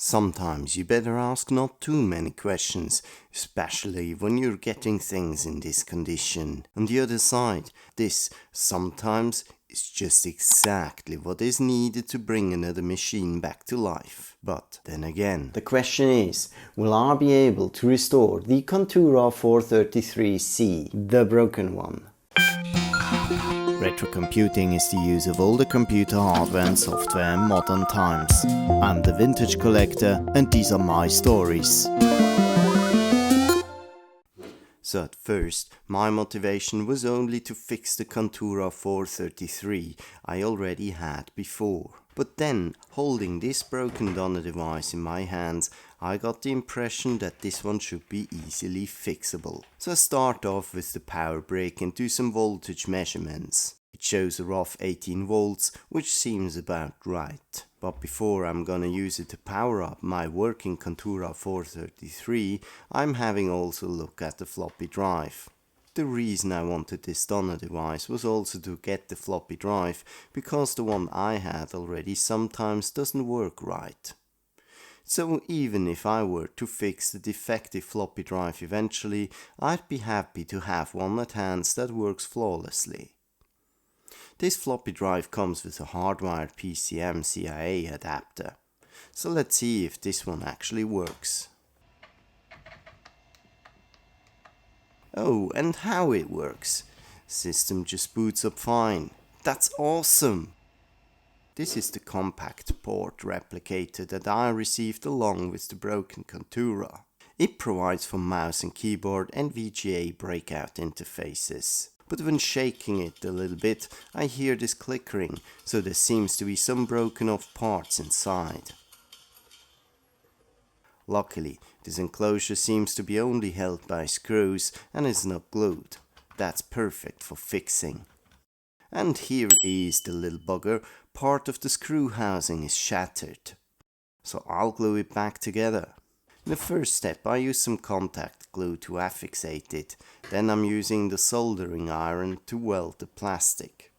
Sometimes you better ask not too many questions, especially when you're getting things in this condition. On the other side, this sometimes is just exactly what is needed to bring another machine back to life. But then again, the question is, will I be able to restore the Contura 433C, the broken one? Retrocomputing is the use of older computer hardware and software in modern times. I'm the vintage collector and these are my stories. So at first, my motivation was only to fix the Contura 433 I already had before. But then, holding this broken donor device in my hands, I got the impression that this one should be easily fixable. So I start off with the power brick and do some voltage measurements. It shows a rough 18 volts, which seems about right. But before I'm gonna use it to power up my working Contura 433, I'm having also a look at the floppy drive. The reason I wanted this donor device was also to get the floppy drive, because the one I had already sometimes doesn't work right. So even if I were to fix the defective floppy drive eventually, I'd be happy to have one at hand that works flawlessly. This floppy drive comes with a hardwired PCM CIA adapter. So let's see if this one actually works. Oh, and how it works. System just boots up fine. That's awesome! This is the compact port replicator that I received along with the broken Contura. It provides for mouse and keyboard and VGA breakout interfaces. But when shaking it a little bit, I hear this clickering, so there seems to be some broken off parts inside. Luckily, this enclosure seems to be only held by screws and is not glued. That's perfect for fixing. And here is the little bugger. Part of the screw housing is shattered. So I'll glue it back together. In the first step I use some contact glue to affixate it. Then I'm using the soldering iron to weld the plastic.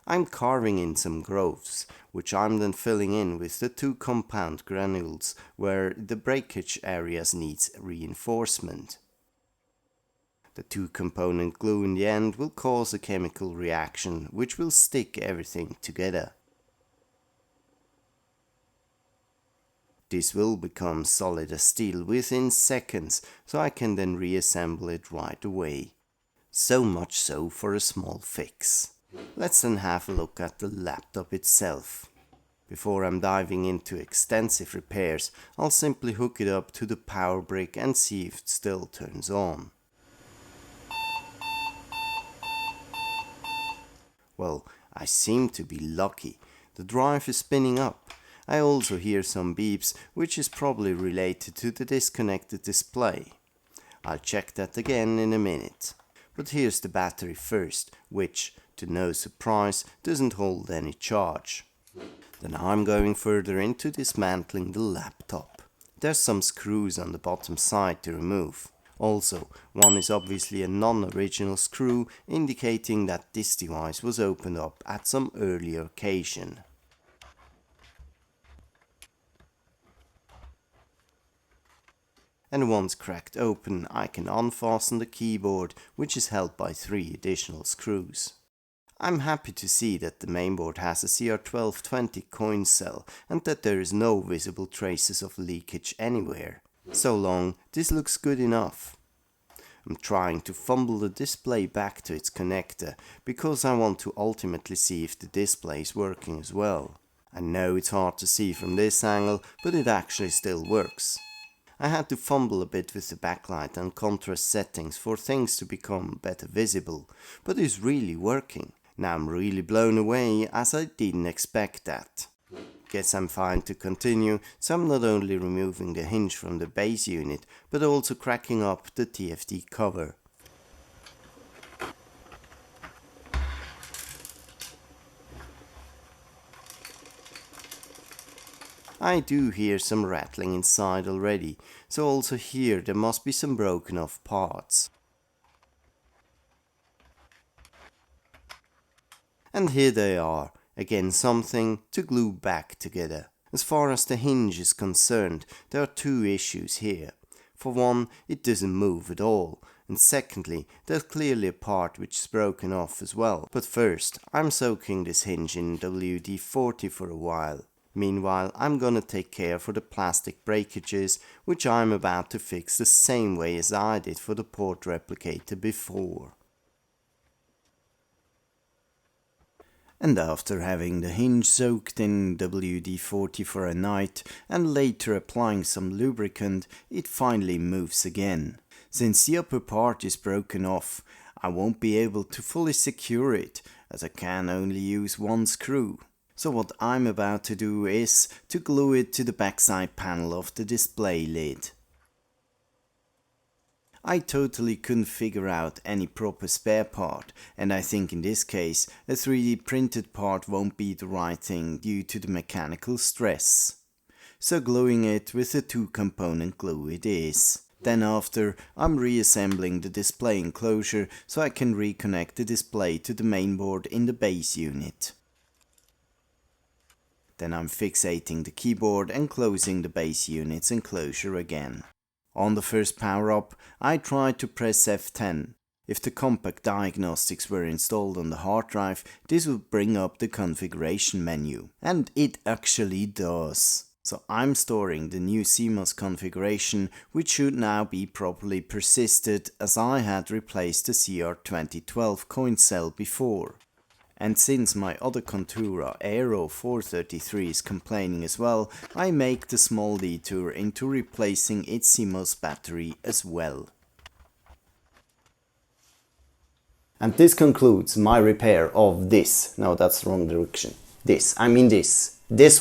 I'm carving in some grooves, which I'm then filling in with the 2 compound granules where the breakage areas needs reinforcement. The 2-component glue in the end will cause a chemical reaction which will stick everything together. This will become solid as steel within seconds, so I can then reassemble it right away. So much so for a small fix. Let's then have a look at the laptop itself. Before I'm diving into extensive repairs, I'll simply hook it up to the power brick and see if it still turns on. Well, I seem to be lucky. The drive is spinning up. I also hear some beeps, which is probably related to the disconnected display. I'll check that again in a minute. But here's the battery first, which, to no surprise, doesn't hold any charge. Then I'm going further into dismantling the laptop. There's some screws on the bottom side to remove. Also, one is obviously a non-original screw, indicating that this device was opened up at some earlier occasion. And once cracked open, I can unfasten the keyboard, which is held by 3 additional screws. I'm happy to see that the mainboard has a CR1220 coin cell and that there is no visible traces of leakage anywhere. So long, this looks good enough. I'm trying to fumble the display back to its connector because I want to ultimately see if the display is working as well. I know it's hard to see from this angle, but it actually still works. I had to fumble a bit with the backlight and contrast settings for things to become better visible, but it's really working. Now I'm really blown away as I didn't expect that. Guess I'm fine to continue, so I'm not only removing the hinge from the base unit, but also cracking up the TFT cover. I do hear some rattling inside already, so also here there must be some broken off parts. And here they are, again something to glue back together. As far as the hinge is concerned, there are two issues here. For one, it doesn't move at all, and secondly, there's clearly a part which is broken off as well. But first, I'm soaking this hinge in WD-40 for a while. Meanwhile, I'm gonna take care for the plastic breakages, which I'm about to fix the same way as I did for the port replicator before. And after having the hinge soaked in WD-40 for a night and later applying some lubricant, it finally moves again. Since the upper part is broken off, I won't be able to fully secure it, as I can only use one screw. So what I'm about to do is to glue it to the backside panel of the display lid. I totally couldn't figure out any proper spare part, and I think in this case a 3D printed part won't be the right thing due to the mechanical stress. So gluing it with a 2-component glue it is. Then after, I'm reassembling the display enclosure so I can reconnect the display to the mainboard in the base unit. Then I'm fixating the keyboard and closing the base unit's enclosure again. On the first power up, I tried to press F10. If the COMPAQ diagnostics were installed on the hard drive, this would bring up the configuration menu. And it actually does. So I'm storing the new CMOS configuration, which should now be properly persisted, as I had replaced the CR2012 coin cell before. And since my other Contura Aero 433 is complaining as well, I make the small detour into replacing its CMOS battery as well. And this concludes my repair of this. No, that's the wrong direction. This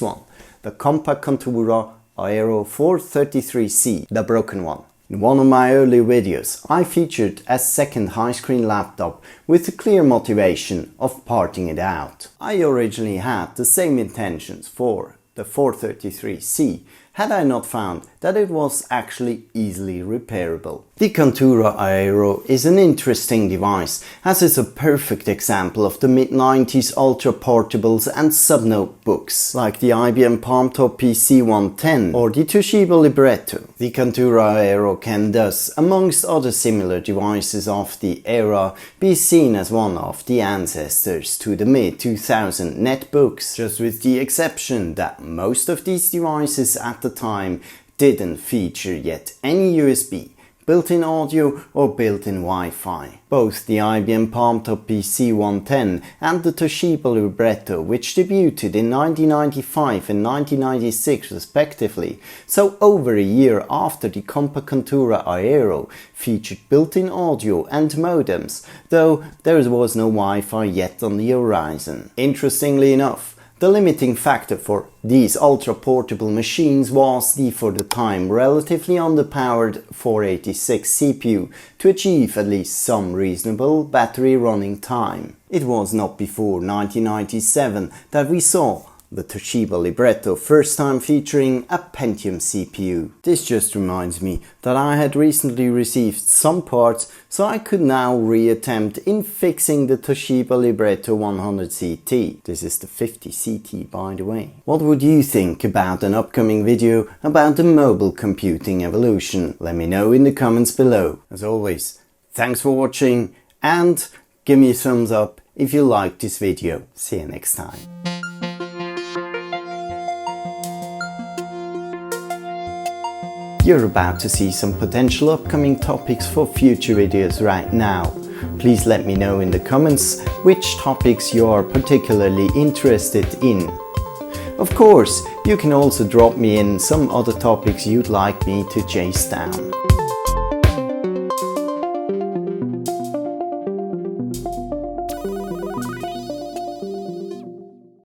one. The COMPAQ CONTURA AERO 433C, the broken one. In one of my early videos, I featured a second high-screen laptop with the clear motivation of parting it out. I originally had the same intentions for the 433C, had I not found that it was actually easily repairable. The Contura Aero is an interesting device, as it's a perfect example of the mid-90s ultra portables and sub-notebooks, like the IBM PalmTop PC110 or the Toshiba Libretto. The Contura Aero can thus, amongst other similar devices of the era, be seen as one of the ancestors to the mid-2000 netbooks, just with the exception that most of these devices at the time didn't feature yet any USB, built-in audio or built-in Wi-Fi. Both the IBM PalmTop PC110 and the Toshiba Libretto, which debuted in 1995 and 1996 respectively, so over a year after the COMPAQ CONTURA AERO, featured built-in audio and modems, though there was no Wi-Fi yet on the horizon. Interestingly enough, the limiting factor for these ultra-portable machines was the, for the time, relatively underpowered 486 CPU to achieve at least some reasonable battery running time. It was not before 1997 that we saw the Toshiba Libretto first time featuring a Pentium CPU. This just reminds me that I had recently received some parts, so I could now reattempt in fixing the Toshiba Libretto 100 CT. This is the 50 CT, by the way. What would you think about an upcoming video about the mobile computing evolution? Let me know in the comments below. As always, thanks for watching and give me a thumbs up if you liked this video. See you next time. You're about to see some potential upcoming topics for future videos right now. Please let me know in the comments which topics you are particularly interested in. Of course, you can also drop me in some other topics you'd like me to chase down.